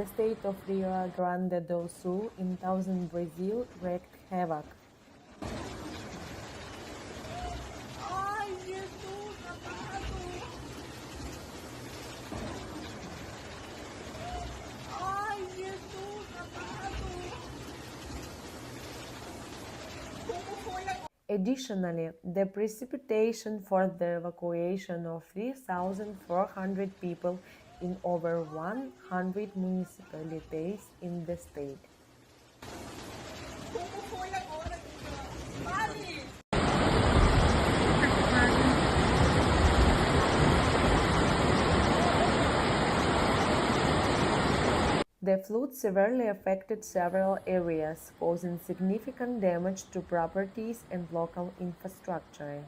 the state of Rio Grande do Sul in southern Brazil wreaked havoc. Ai, Jesus amado! Ai, Jesus amado! Como foi agora? Additionally, the precipitation for the evacuation of 3,400 people in over 100 municipalities in the state. Como foi agora, Guga? Fale! The flood severely affected several areas, causing significant damage to properties and local infrastructure.